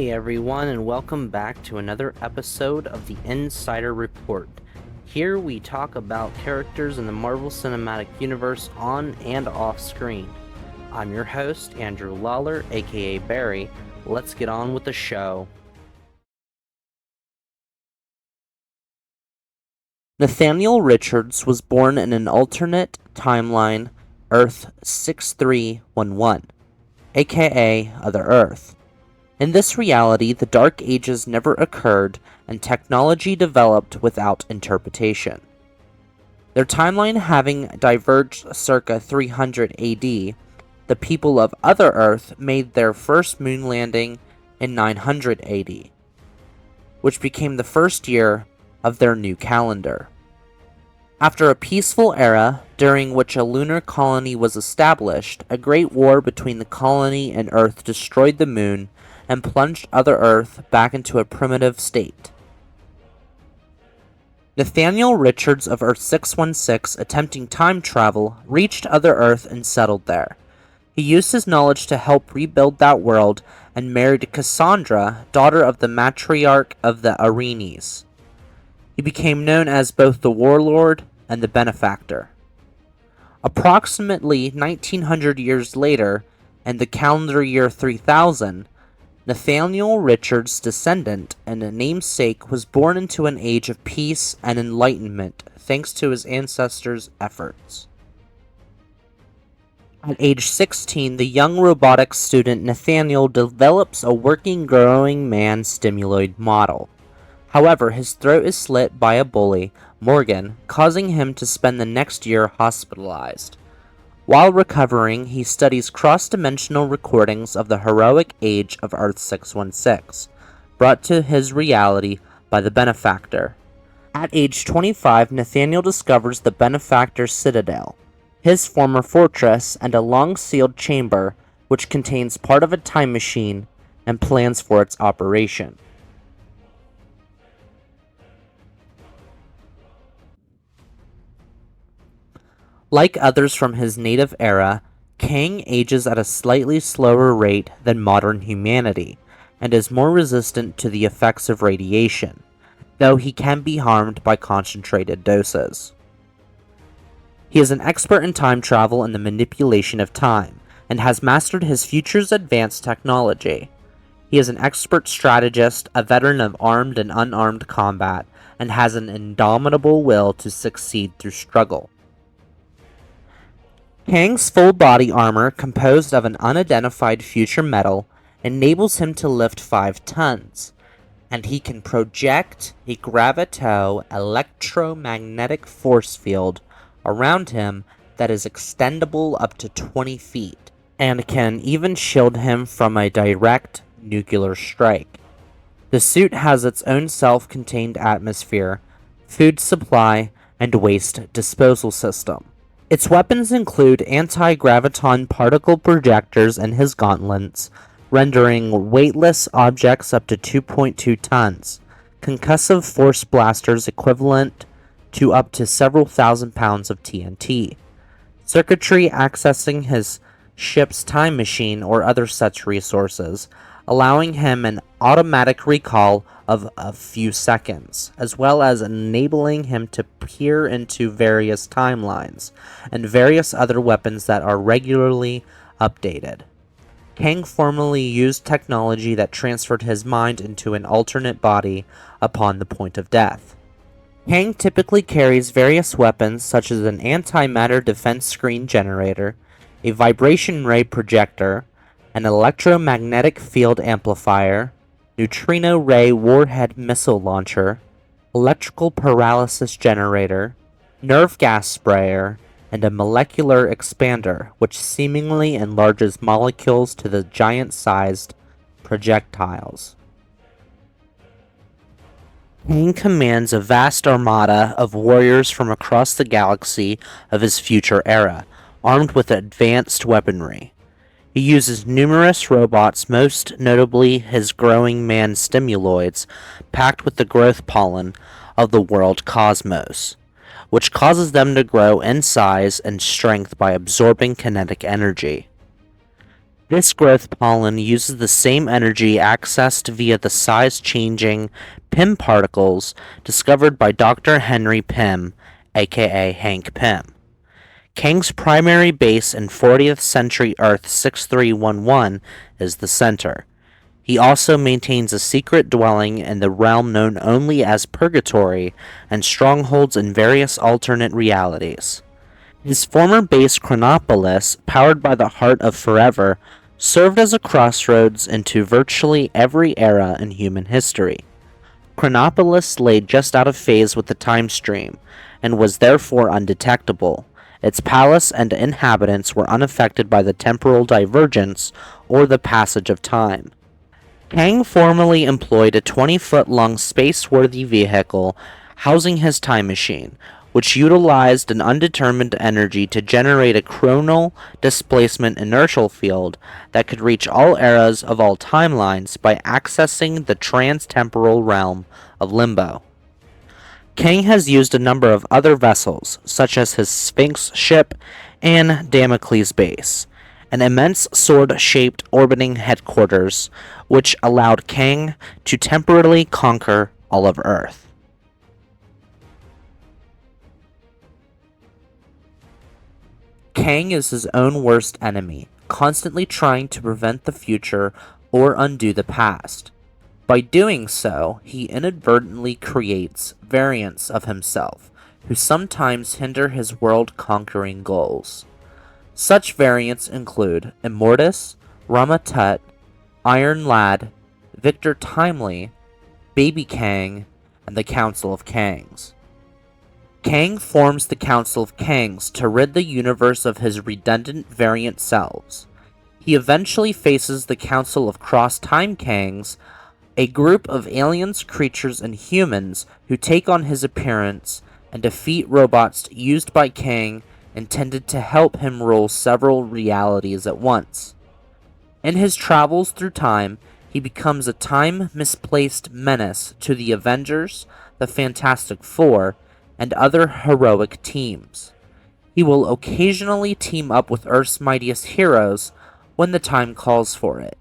Hey everyone, and welcome back to another episode of the Insider Report. Here we talk about characters in the Marvel Cinematic Universe on and off screen. I'm your host, Andrew Lawler, aka Barry. Let's get on with the show. Nathaniel Richards was born in an alternate timeline, Earth 6311, aka Other Earth. In this reality, the Dark Ages never occurred, and technology developed without interpretation. Their timeline having diverged circa 300 AD, the people of Other Earth made their first moon landing in 900 AD, which became the first year of their new calendar. After a peaceful era, during which a lunar colony was established, a great war between the colony and Earth destroyed the moon and plunged Other Earth back into a primitive state. Nathaniel Richards of Earth 616, attempting time travel, reached Other Earth and settled there. He used his knowledge to help rebuild that world and married Cassandra, daughter of the matriarch of the Arenes. He became known as both the Warlord and the Benefactor. Approximately 1900 years later, in the calendar year 3000, Nathaniel Richards' descendant and a namesake was born into an age of peace and enlightenment thanks to his ancestors' efforts. At age 16, the young robotics student Nathaniel develops a working growing man stimuloid model. However, his throat is slit by a bully, Morgan, causing him to spend the next year hospitalized. While recovering, he studies cross-dimensional recordings of the heroic age of Earth 616, brought to his reality by the Benefactor. At age 25, Nathaniel discovers the Benefactor's citadel, his former fortress, and a long-sealed chamber which contains part of a time machine and plans for its operation. Like others from his native era, Kang ages at a slightly slower rate than modern humanity, and is more resistant to the effects of radiation, though he can be harmed by concentrated doses. He is an expert in time travel and the manipulation of time, and has mastered his future's advanced technology. He is an expert strategist, a veteran of armed and unarmed combat, and has an indomitable will to succeed through struggle. Kang's full body armor, composed of an unidentified future metal, enables him to lift 5 tons, and he can project a gravito-electromagnetic force field around him that is extendable up to 20 feet, and can even shield him from a direct nuclear strike. The suit has its own self-contained atmosphere, food supply, and waste disposal system. Its weapons include anti-graviton particle projectors in his gauntlets, rendering weightless objects up to 2.2 tons, concussive force blasters equivalent to up to several thousand pounds of TNT, circuitry accessing his ship's time machine or other such resources, allowing him an automatic recall of a few seconds, as well as enabling him to peer into various timelines, and various other weapons that are regularly updated. Kang formerly used technology that transferred his mind into an alternate body upon the point of death. Kang typically carries various weapons such as an antimatter defense screen generator, a vibration ray projector, an electromagnetic field amplifier, neutrino ray warhead missile launcher, electrical paralysis generator, nerve gas sprayer, and a molecular expander which seemingly enlarges molecules to the giant-sized projectiles. Kang commands a vast armada of warriors from across the galaxy of his future era, armed with advanced weaponry. He uses numerous robots, most notably his growing man stimuloids, packed with the growth pollen of the world cosmos, which causes them to grow in size and strength by absorbing kinetic energy. This growth pollen uses the same energy accessed via the size-changing Pym particles discovered by Dr. Henry Pym, aka Hank Pym. Kang's primary base in 40th century Earth 6311 is the center. He also maintains a secret dwelling in the realm known only as Purgatory and strongholds in various alternate realities. His former base Chronopolis, powered by the Heart of Forever, served as a crossroads into virtually every era in human history. Chronopolis lay just out of phase with the time stream, and was therefore undetectable. Its palace and inhabitants were unaffected by the temporal divergence or the passage of time. Kang formerly employed a 20-foot-long space-worthy vehicle housing his time machine, which utilized an undetermined energy to generate a chronal displacement inertial field that could reach all eras of all timelines by accessing the trans-temporal realm of limbo. Kang has used a number of other vessels, such as his Sphinx ship and Damocles base, an immense sword-shaped orbiting headquarters, which allowed Kang to temporarily conquer all of Earth. Kang is his own worst enemy, constantly trying to prevent the future or undo the past. By doing so, he inadvertently creates variants of himself, who sometimes hinder his world-conquering goals. Such variants include Immortus, Rama Tut, Iron Lad, Victor Timely, Baby Kang, and the Council of Kangs. Kang forms the Council of Kangs to rid the universe of his redundant variant selves. He eventually faces the Council of Cross-Time Kangs, a group of aliens, creatures, and humans who take on his appearance and defeat robots used by Kang intended to help him rule several realities at once. In his travels through time, he becomes a time-misplaced menace to the Avengers, the Fantastic Four, and other heroic teams. He will occasionally team up with Earth's mightiest heroes when the time calls for it.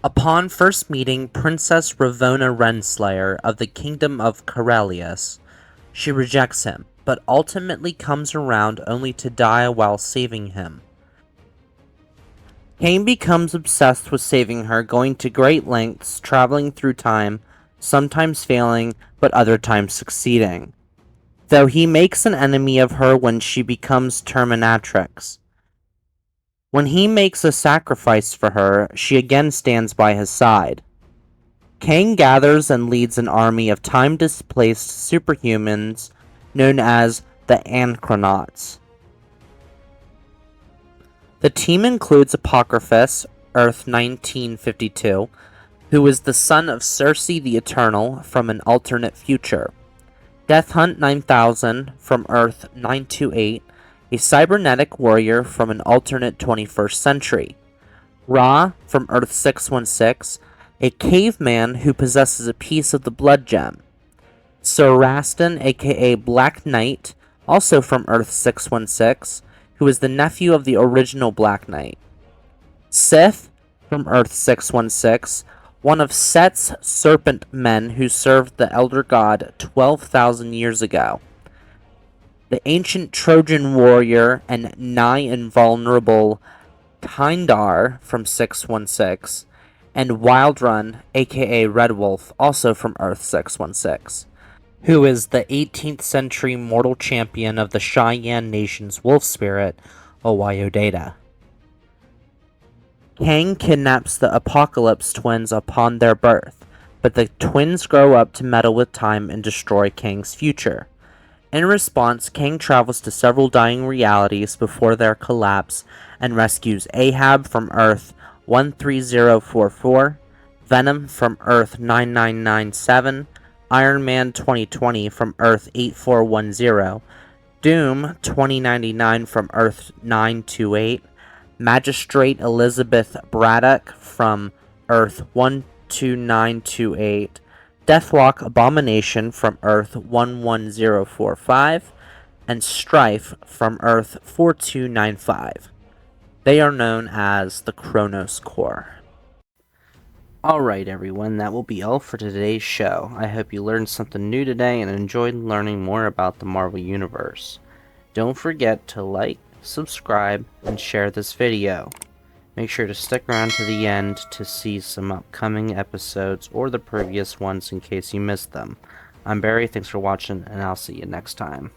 Upon first meeting Princess Ravonna Renslayer of the Kingdom of Corellius, she rejects him, but ultimately comes around only to die while saving him. Kang becomes obsessed with saving her, going to great lengths, traveling through time, sometimes failing, but other times succeeding. Though he makes an enemy of her when she becomes Terminatrix. When he makes a sacrifice for her, she again stands by his side. Kang gathers and leads an army of time-displaced superhumans known as the Anchronauts. The team includes Apocryphus, Earth 1952, who is the son of Circe the Eternal from an alternate future. Death Hunt 9000 from Earth 928, a cybernetic warrior from an alternate 21st century. Ra from Earth 616, a caveman who possesses a piece of the blood gem. Sir Rastin, aka Black Knight, also from Earth 616, who is the nephew of the original Black Knight. Sith from Earth 616, one of Set's serpent men who served the Elder God 12,000 years ago. The ancient Trojan warrior and nigh invulnerable Tyndar from 616, and Wildrun, aka Red Wolf, also from Earth 616, who is the 18th century mortal champion of the Cheyenne Nation's wolf spirit, Owayodata. Kang kidnaps the Apocalypse twins upon their birth, but the twins grow up to meddle with time and destroy Kang's future. In response, Kang travels to several dying realities before their collapse and rescues Ahab from Earth 13044, Venom from Earth 9997, Iron Man 2020 from Earth 8410, Doom 2099 from Earth 928, Magistrate Elizabeth Braddock from Earth 12928, Deathlock Abomination from Earth 11045, and Strife from Earth 4295. They are known as the Kronos Corps. Alright everyone, that will be all for today's show. I hope you learned something new today and enjoyed learning more about the Marvel Universe. Don't forget to like, subscribe, and share this video. Make sure to stick around to the end to see some upcoming episodes or the previous ones in case you missed them. I'm Barry, thanks for watching, and I'll see you next time.